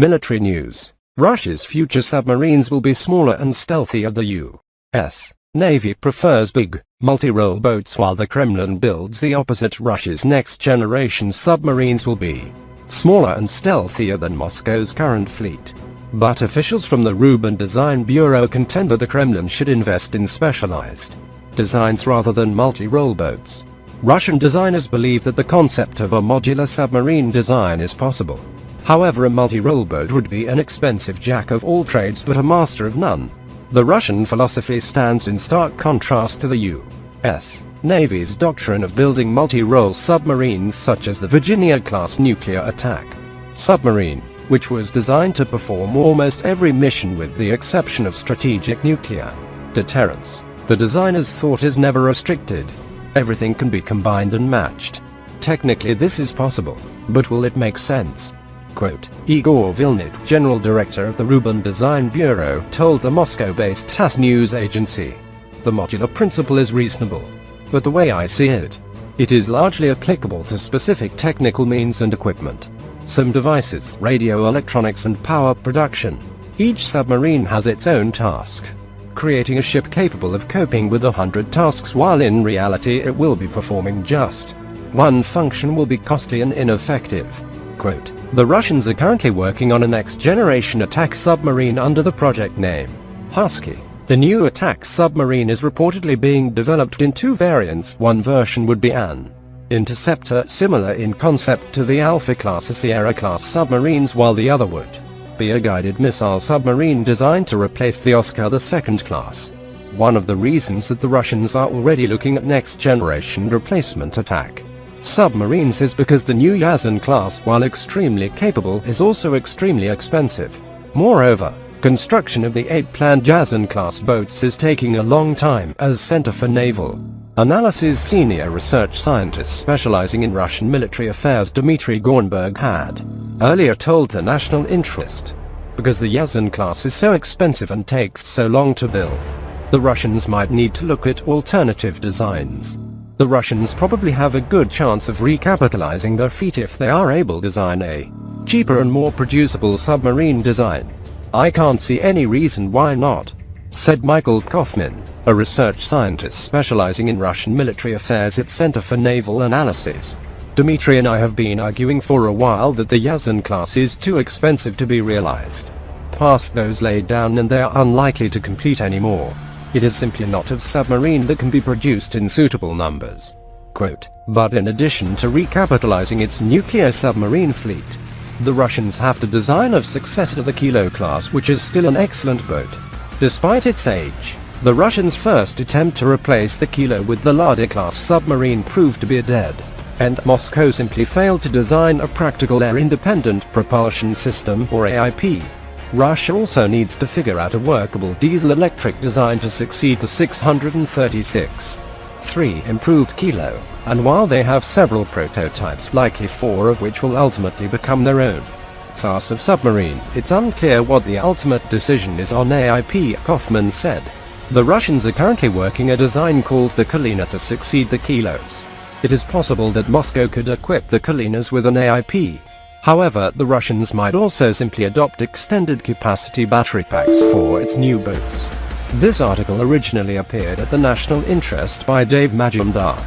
Military news. Russia's future submarines will be smaller and stealthier. The U.S. Navy prefers big, multi-role boats while the Kremlin builds the opposite. Russia's next-generation submarines will be smaller and stealthier than Moscow's current fleet. But officials from the Rubin Design Bureau contend that the Kremlin should invest in specialized designs rather than multi-role boats. Russian designers believe that the concept of a modular submarine design is possible. However, a multi-role boat would be an expensive jack of all trades but a master of none. The Russian philosophy stands in stark contrast to the U.S. Navy's doctrine of building multi-role submarines such as the Virginia-class nuclear attack submarine, which was designed to perform almost every mission with the exception of strategic nuclear deterrence. The designer's thought is never restricted. Everything can be combined and matched. Technically this is possible, but will it make sense? Quote, Igor Vilnit, general director of the Rubin Design Bureau, told the Moscow-based TASS news agency, "The modular principle is reasonable. But the way I see it, it is largely applicable to specific technical means and equipment. Some devices, radio electronics and power production. Each submarine has its own task. Creating a ship capable of coping with 100 tasks while in reality it will be performing just one function will be costly and ineffective." Quote, the Russians are currently working on a next-generation attack submarine under the project name Husky. The new attack submarine is reportedly being developed in two variants. One version would be an interceptor similar in concept to the Alpha-class or Sierra-class submarines, while the other would be a guided missile submarine designed to replace the Oscar II class. One of the reasons that the Russians are already looking at next-generation replacement attack submarines is because the new Yazan class, while extremely capable, is also extremely expensive. Moreover, construction of the 8 planned Yazan class boats is taking a long time, as Center for Naval Analysis senior research scientist specializing in Russian military affairs Dmitry Gornberg had earlier told the National Interest. Because the Yazan class is so expensive and takes so long to build, the Russians might need to look at alternative designs. The Russians probably have a good chance of recapitalizing their fleet if they are able to design a cheaper and more producible submarine design. "I can't see any reason why not," said Michael Kaufman, a research scientist specializing in Russian military affairs at Center for Naval Analysis. "Dmitry and I have been arguing for a while that the Yazan class is too expensive to be realized. Past those laid down and they are unlikely to complete anymore. It is simply not a submarine that can be produced in suitable numbers." Quote, but in addition to recapitalizing its nuclear submarine fleet, the Russians have to design a successor to the Kilo class, which is still an excellent boat. Despite its age, the Russians' first attempt to replace the Kilo with the Lada-class submarine proved to be a dead end. Moscow simply failed to design a practical air-independent propulsion system, or AIP. Russia also needs to figure out a workable diesel-electric design to succeed the 636-3 improved Kilo, and while they have several prototypes, likely 4 of which will ultimately become their own class of submarine, it's unclear what the ultimate decision is on AIP, Kaufman said. The Russians are currently working a design called the Kalina to succeed the Kilos. It is possible that Moscow could equip the Kalinas with an AIP. However, the Russians might also simply adopt extended capacity battery packs for its new boats. This article originally appeared at the National Interest by Dave Majumdar.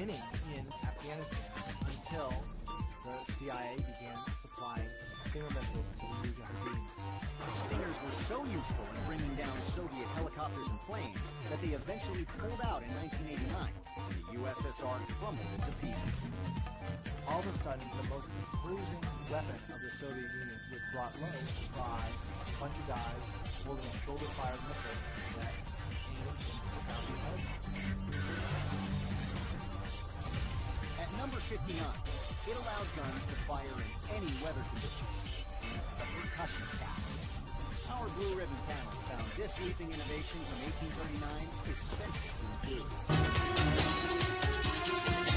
beginning in Afghanistan until the CIA began supplying Stinger missiles to the Mujahideen. Stingers were so useful in bringing down Soviet helicopters and planes that they eventually pulled out in 1989, and the USSR crumbled into pieces. All of a sudden, the most imposing weapon of the Soviet Union was brought low by a bunch of guys holding a shoulder-fired missile that aimed and took out these helicopters. At number 59, it allowed guns to fire in any weather conditions. The percussion cap. Our Blue Ribbon panel found this leaping innovation from 1839 essential to the blue.